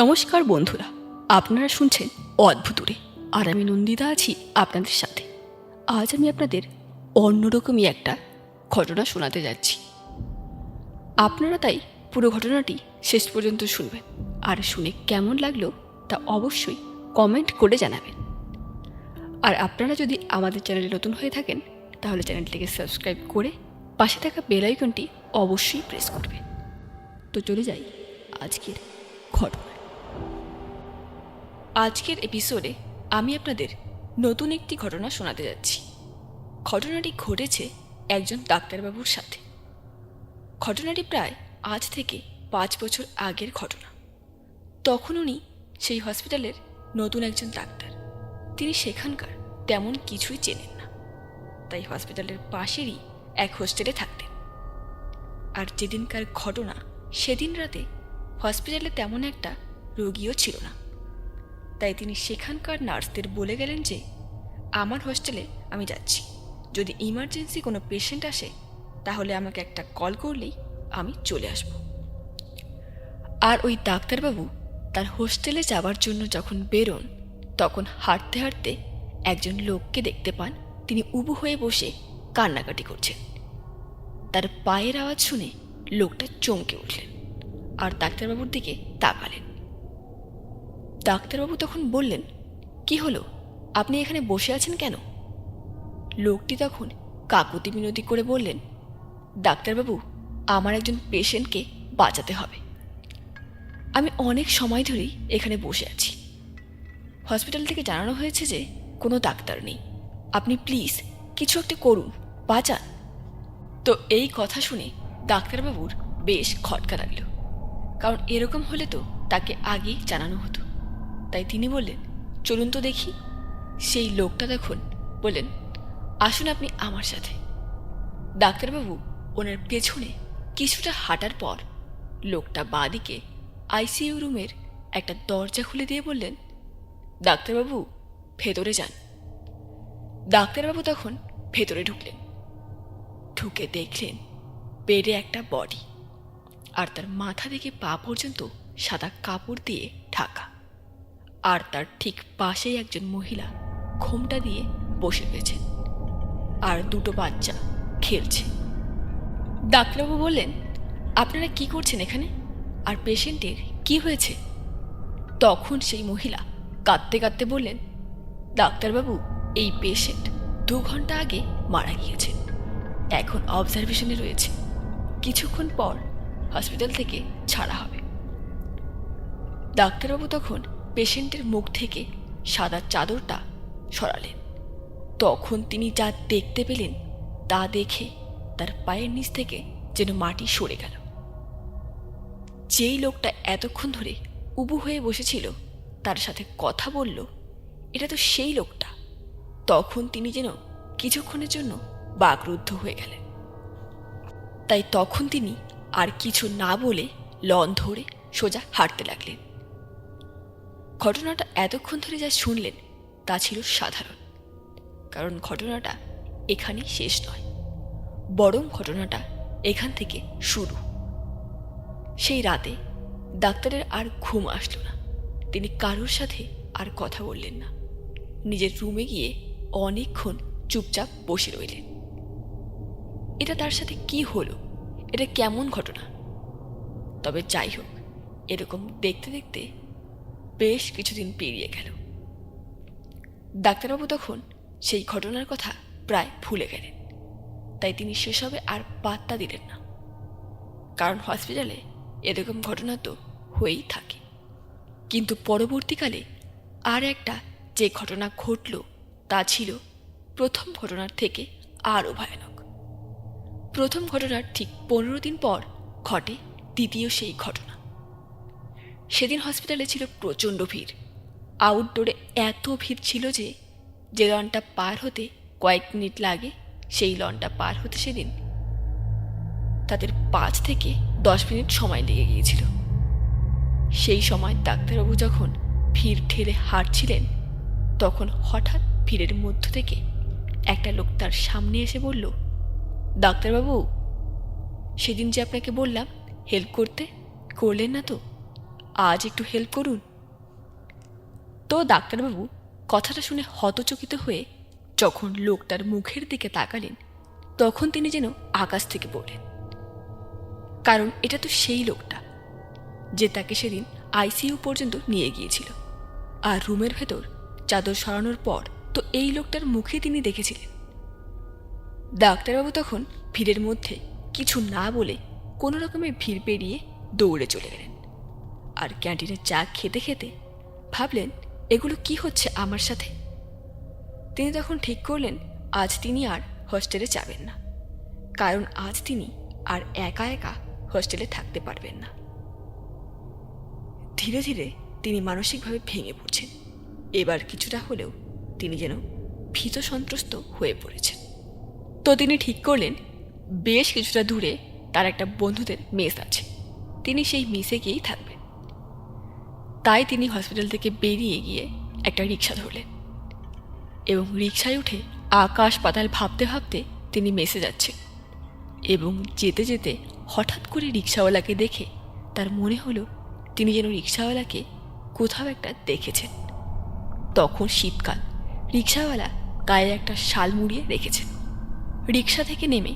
নমস্কার বন্ধুরা, আপনারা শুনছেন অদ্ভুতুরে। আর আমি নন্দিতা আছি আপনাদের সাথে। আজ আমি আপনাদের অন্যরকমই একটা ঘটনা শোনাতে যাচ্ছি। আপনারা তাই পুরো ঘটনাটি শেষ পর্যন্ত শুনবেন, আর শুনে কেমন লাগলো তা অবশ্যই কমেন্ট করে জানাবেন। আর আপনারা যদি আমাদের চ্যানেলে নতুন হয়ে থাকেন তাহলে চ্যানেলটিকে সাবস্ক্রাইব করে পাশে থাকা বেল আইকনটি অবশ্যই প্রেস করবেন। তো চলে যাই আজকের ঘটনা। আজকের এপিসোডে আমি আপনাদের নতুন একটি ঘটনা শোনাতে যাচ্ছি। ঘটনাটি ঘটেছে একজন ডাক্তারবাবুর সাথে। ঘটনাটি প্রায় আজ থেকে 5 বছর আগের ঘটনা। তখন উনি সেই হসপিটালের নতুন একজন ডাক্তার। তিনি সেখানকার তেমন কিছুই চেনেন না, তাই হসপিটালের পাশেরই এক হোস্টেলে থাকতেন। আর যেদিনকার ঘটনা সেদিন রাতে হসপিটালে তেমন একটা রোগীও ছিল না, তাই তিনি সেখানকার নার্সদের বলে গেলেন যে আমার হোস্টেলে আমি যাচ্ছি, যদি ইমার্জেন্সি কোনো পেশেন্ট আসে তাহলে আমাকে একটা কল করলেই আমি চলে আসব। আর ওই ডাক্তারবাবু তার হোস্টেলে যাওয়ার জন্য যখন বেরোন, তখন হাঁটতে হাঁটতে একজন লোককে দেখতে পান। তিনি উবু হয়ে বসে কান্নাকাটি করছেন। তার পায়ের আওয়াজ শুনে লোকটা চমকে উঠলেন আর ডাক্তারবাবুর দিকে তাকালেন। ডাক্তারবাবু তখন বললেন, কি হলো, আপনি এখানে বসে আছেন কেন? লোকটি তখন কাকুতি মিনতি করে বললেন, ডাক্তারবাবু, আমার একজন পেশেন্টকে বাঁচাতে হবে। আমি অনেক সময় ধরেই এখানে বসে আছি। হসপিটাল থেকে জানানো হয়েছে যে কোনো ডাক্তার নেই, আপনি প্লিজ কিছু একটা করুন, বাঁচান। তো এই কথা শুনে ডাক্তারবাবুর বেশ খটকা লাগল, কারণ এরকম হলে তো তাকে আগেই জানানো হতো। তাই তিনি বললেন, চলুন তো দেখি। সেই লোকটা তখন বললেন, আসুন আপনি আমার সাথে। ডাক্তারবাবু ওনার পেছনে কিছুটা হাঁটার পর লোকটা বাঁদিকে আইসিইউ রুমের একটা দরজা খুলে দিয়ে বললেন, ডাক্তারবাবু ভেতরে যান। ডাক্তারবাবু তখন ভেতরে ঢুকলেন। ঢুকে দেখলেন বেডে একটা বডি, আর তার মাথা থেকে পা পর্যন্ত সাদা কাপড় দিয়ে ঢাকা। আর তার ঠিক পাশেই একজন মহিলা ঘোমটা দিয়ে বসে রয়েছেন, আর দুটো বাচ্চা খেলছে। ডাক্তারবাবু বললেন, আপনারা কি করছেন এখানে, আর পেশেন্টের কি হয়েছে? তখন সেই মহিলা কাঁদতে কাঁদতে বললেন, ডাক্তারবাবু, এই পেশেন্ট 2 ঘন্টা আগে মারা গিয়েছেন, এখন অবজারভেশনে রয়েছে, কিছুক্ষণ পর হসপিটাল থেকে ছাড়া হবে। ডাক্তারবাবু তখন পেশেন্টের মুখ থেকে সাদা চাদরটা সরালেন। তখন তিনি যা দেখতে পেলেন তা দেখে তার পায়ের নিচ থেকে যেন মাটি সরে গেল। যেই লোকটা এতক্ষণ ধরে উবু হয়ে বসেছিল তার সাথে কথা বলল, এটা তো সেই লোকটা। তখন তিনি যেন কিছুক্ষণের জন্য বাকরুদ্ধ হয়ে গেলেন। তাই তখন তিনি আর কিছু না বলে লন ধরে সোজা হাঁটতে লাগলেন। ঘটনাটা এতক্ষণ ধরে যা শুনলেন তা ছিল সাধারণ, কারণ ঘটনাটা এখানেই শেষ নয়, বরং ঘটনাটা এখান থেকে শুরু। সেই রাতে ডাক্তারের আর ঘুম আসলো না। তিনি কারোর সাথে আর কথা বললেন না, নিজের রুমে গিয়ে অনেকক্ষণ চুপচাপ বসে রইলেন। এটা তার সাথে কি হলো, এটা কেমন ঘটনা? তবে যাই হোক, এরকম দেখতে দেখতে বেশ কিছুদিন পেরিয়ে গেল। ডাক্তারবাবু তখন সেই ঘটনার কথা প্রায় ভুলে গেলেন, তাই তিনি সেসবে আর পাত্তা দিলেন না, কারণ হসপিটালে এরকম ঘটনা তো হয়েই থাকে। কিন্তু পরবর্তীকালে আর একটা যে ঘটনা ঘটল তা ছিল প্রথম ঘটনার থেকে আরও ভয়ানক। প্রথম ঘটনার ঠিক 15 দিন পর ঘটে দ্বিতীয় সেই ঘটনা। সেদিন হসপিটালে ছিল প্রচণ্ড ভিড়। আউটডোরে এত ভিড় ছিল যে লনটা পার হতে কয়েক মিনিট লাগে, সেই লনটা পার হতে সেদিন তাদের 5 থেকে 10 মিনিট সময় লেগে গিয়েছিল। সেই সময় ডাক্তারবাবু যখন ভিড় ঠেলে হাঁটছিলেন, তখন হঠাৎ ভিড়ের মধ্য থেকে একটা লোক তার সামনে এসে বলল, ডাক্তারবাবু, সেদিন যে আপনাকে বললাম হেল্প করতে, করলেন না তো? আজ একটু হেল্প করুন। তো ডাক্তারবাবু কথাটা শুনে হতচকিত হয়ে যখন লোকটার মুখের দিকে তাকালেন, তখন তিনি যেন আকাশ থেকে পড়লেন। কারণ এটা তো সেই লোকটা যে তাকে সেদিন আইসিইউ পর্যন্ত নিয়ে গিয়েছিল, আর রুমের ভেতর চাদর সরানোর পর তো এই লোকটার মুখে তিনি দেখেছিলেন। ডাক্তারবাবু তখন ভিড়ের মধ্যে কিছু না বলে কোনো রকমের ভিড় পেরিয়ে দৌড়ে চলে গেলেন। আর ক্যান্টিনে চা খেতে খেতে ভাবলেন, এগুলো কি হচ্ছে আমার সাথে। তিনি তখন ঠিক করলেন আজ তিনি আর হস্টেলে যাবেন না, কারণ আজ তিনি আর একা একা হস্টেলে থাকতে পারবেন না। ধীরে ধীরে তিনি মানসিকভাবে ভেঙে পড়ছেন। এবার কিছুটা হলেও তিনি যেন ভীত সন্ত্রস্ত হয়ে পড়েছেন। তো তিনি ঠিক করলেন বেশ কিছুটা দূরে তার একটা বন্ধুদের মেস আছে, তিনি সেই মেসে গিয়েই থাকবেন। তাই তিনি হসপিটাল থেকে বেরিয়ে গিয়ে একটা রিক্সা ধরলেন এবং রিক্সায় উঠে আকাশ পাতাল ভাবতে ভাবতে তিনি মেসে যাচ্ছেন। এবং যেতে যেতে হঠাৎ করে রিক্সাওয়ালাকে দেখে তার মনে হলো তিনি যেন রিক্সাওয়ালাকে কোথাও একটা দেখেছেন। তখন শীতকাল, রিক্সাওয়ালা গায়ে একটা শাল মুড়িয়ে রেখেছেন। রিক্সা থেকে নেমে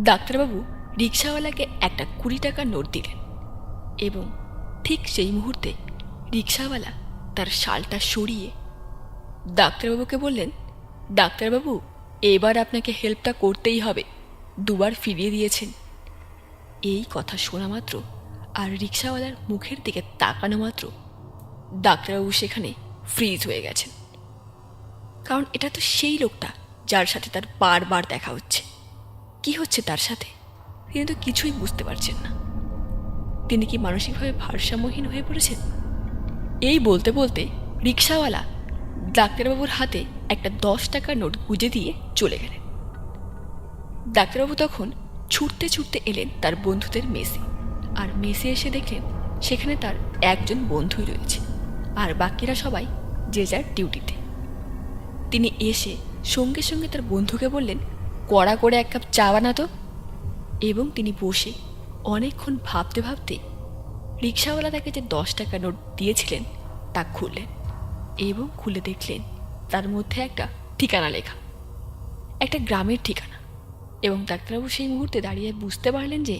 ডাক্তারবাবু রিক্সাওয়ালাকে একটা 20 টাকার নোট দিলেন এবং ঠিক সেই মুহূর্তে রিক্সাওয়ালা তার শালটা সরিয়ে ডাক্তারবাবুকে বললেন, ডাক্তারবাবু এবার আপনাকে হেল্পটা করতেই হবে, দুবার ফিরিয়ে দিয়েছেন। এই কথা শোনা মাত্র আর রিক্সাওয়ালার মুখের দিকে তাকানো মাত্র ডাক্তারবাবু সেখানে ফ্রিজ হয়ে গেছেন। কারণ এটা তো সেই লোকটা যার সাথে তার বারবার দেখা হচ্ছে। কি হচ্ছে তার সাথে তিনি তো কিছুই বুঝতে পারছেন না। তিনি কি মানসিকভাবে ভারসাম্যহীন হয়ে পড়েছেন? এই বলতে বলতে রিক্সাওয়ালা ডাক্তারবাবুর হাতে একটা 10 টাকার নোট গুঁজে দিয়ে চলে গেলেন। ডাক্তারবাবু তখন ছুটতে ছুটতে এলেন তার বন্ধুদের মেসে, আর মেসে এসে দেখলেন সেখানে তার একজন বন্ধুই রয়েছে, আর বাকিরা সবাই যে যার ডিউটিতে। তিনি এসে সঙ্গে সঙ্গে তার বন্ধুকে বললেন, কড়া করে 1 কাপ চা বানাতো। এবং তিনি বসে অনেকক্ষণ ভাবতে ভাবতে রিক্সাওয়ালা তাকে যে 10 টাকা নোট দিয়েছিলেন তা খুললেন এবং খুলে দেখলেন তার মধ্যে একটা ঠিকানা লেখা, একটা গ্রামের ঠিকানা। এবং ডাক্তারবাবু সেই মুহূর্তে দাঁড়িয়ে বুঝতে পারলেন যে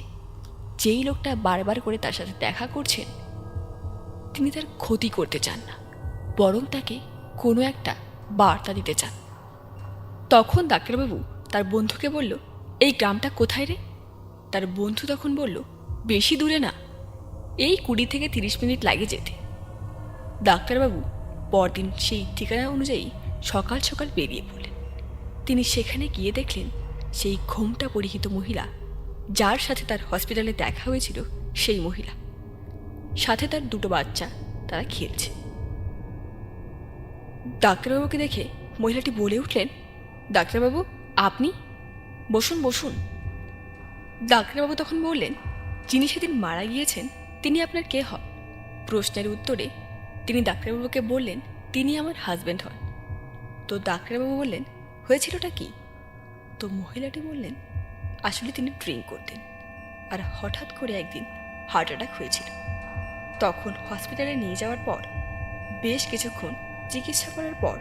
যেই লোকটা বারবার করে তার সাথে দেখা করছেন তিনি তার ক্ষতি করতে চান না, বরং তাকে কোনো একটা বার্তা দিতে চান। তখন ডাক্তারবাবু তার বন্ধুকে বলল, এই গ্রামটা কোথায় রে? তার বন্ধু তখন বলল, বেশি দূরে না, এই 20 থেকে 30 মিনিট লাগে যেতে। ডাক্তারবাবু পরদিন সেই ঠিকানা অনুযায়ী সকাল সকাল বেরিয়ে পড়লেন। তিনি সেখানে গিয়ে দেখলেন সেই ঘোমটা পরিহিত মহিলা যার সাথে তার হসপিটালে দেখা হয়েছিল সেই মহিলা, সাথে তার 2টো বাচ্চা, তারা খেলছে। ডাক্তারবাবুকে দেখে মহিলাটি বলে উঠলেন, ডাক্তারবাবু আপনি বসুন বসুন। ডাক্তারবাবু তখন বললেন, যিনি সেদিন মারা গিয়েছেন তিনি আপনার কে হন? প্রশ্নের উত্তরে তিনি ডাক্তারবাবুকে বললেন, তিনি আমার হাজব্যান্ড হন। তো ডাক্তারবাবু বললেন, হয়েছিলটা কি? তো মহিলাটি বললেন, আসলে তিনি ড্রিঙ্ক করতেন, আর হঠাৎ করে একদিন হার্ট অ্যাটাক হয়েছিল। তখন হসপিটালে নিয়ে যাওয়ার পর বেশ কিছুক্ষণ চিকিৎসা করার পর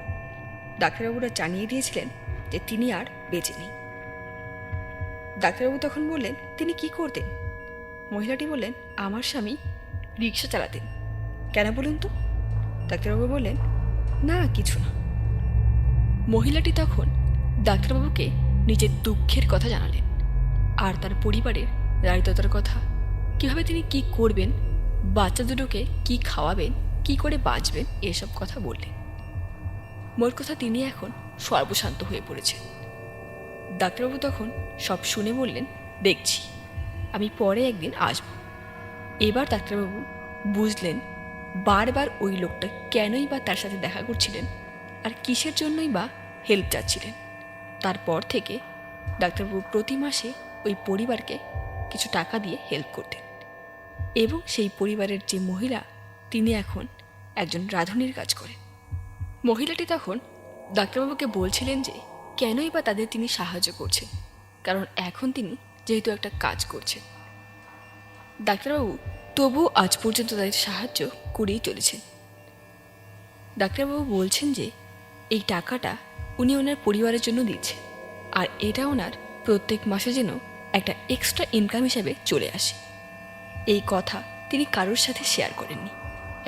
ডাক্তারবাবুরা জানিয়ে দিয়েছিলেন যে তিনি আর বেঁচে নেই। ডাক্তারবাবু তখন বললেন, তিনি কি করতেন? মহিলাটি বললেন, আমার স্বামী রিক্সা চালাতেন। কেন বলুন তো? ডাক্তারবাবু বললেন, না কিছু না। মহিলাটি তখন ডাক্তারবাবুকে নিজের দুঃখের কথা জানালেন, আর তার পরিবারের দারিদ্রতার কথা, কীভাবে তিনি কি করবেন, বাচ্চা দুটোকে কি খাওয়াবেন, কি করে বাঁচবেন, এসব কথা বললেন। মোট কথা তিনি এখন সর্বশান্ত হয়ে পড়েছেন। ডাক্তারবাবু তখন সব শুনে বললেন, দেখছি, আমি পরে একদিন আসব। এবার ডাক্তারবাবু বুঝলেন বারবার ওই লোকটা কেনই বা তার সাথে দেখা করছিলেন আর কিসের জন্যই বা হেল্প চাচ্ছিলেন। তারপর থেকে ডাক্তারবাবু প্রতি মাসে ওই পরিবারকে কিছু টাকা দিয়ে হেল্প করতেন, এবং সেই পরিবারের যে মহিলা তিনি এখন একজন রাঁধুনির কাজ করেন। মহিলাটি তখন ডাক্তারবাবুকে বলছিলেন যে কেনই বা তাদের তিনি সাহায্য করছেন, কারণ এখন তিনি যেহেতু একটা কাজ করছেন। ডাক্তারবাবু তবুও আজ পর্যন্ত তাদের সাহায্য করেই চলেছেন। ডাক্তারবাবু বলছেন যে এই টাকাটা উনি ওনার পরিবারের জন্য দিচ্ছেন, আর এটা ওনার প্রত্যেক মাসে যেন একটা এক্সট্রা ইনকাম হিসাবে চলে আসে। এই কথা তিনি কারোর সাথে শেয়ার করেননি,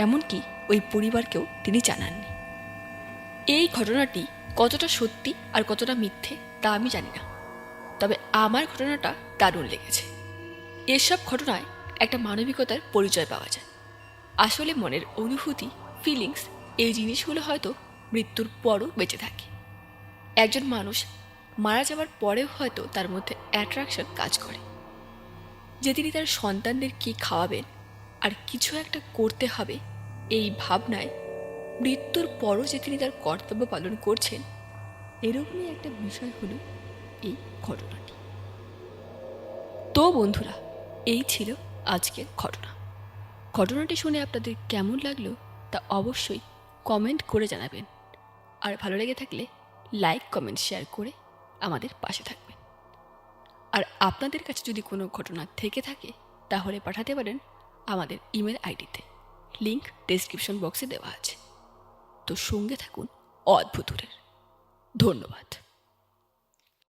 এমনকি ওই পরিবারকেও তিনি জানাননি। এই ঘটনাটি কতটা সত্যি আর কতটা মিথ্যে তা আমি জানি না, তবে আমার ঘটনাটা দারুণ লেগেছে। এসব ঘটনায় একটা মানবিকতার পরিচয় পাওয়া যায়। আসলে মনের অনুভূতি, ফিলিংস, এই জিনিসগুলো হয়তো মৃত্যুর পরও বেঁচে থাকে। একজন মানুষ মারা যাওয়ার পরেও হয়তো তার মধ্যে অ্যাট্রাকশন কাজ করে, যে তিনি তার সন্তানদের কী খাওয়াবেন আর কিছু একটা করতে হবে এই ভাবনায় মৃত্যুর পরও যে তিনি তার কর্তব্য পালন করছেন, এরকমই একটা বিষয় হলো এই ঘটনাটি। তো বন্ধুরা, এই ছিল আজকের ঘটনাটি শুনে আপনাদের কেমন লাগলো তা অবশ্যই কমেন্ট করে জানাবেন, আর ভালো লেগে থাকলে লাইক, কমেন্ট, শেয়ার করে আমাদের পাশে থাকবেন। আর আপনাদের কাছে যদি কোনো ঘটনা থেকে থাকে তাহলে পাঠাতে পারেন আমাদের ইমেল আইডিতে, লিংক ডেসক্রিপশন বক্সে দেওয়া আছে। তো সঙ্গে থাকুন অদ্ভুতের। ধন্যবাদ।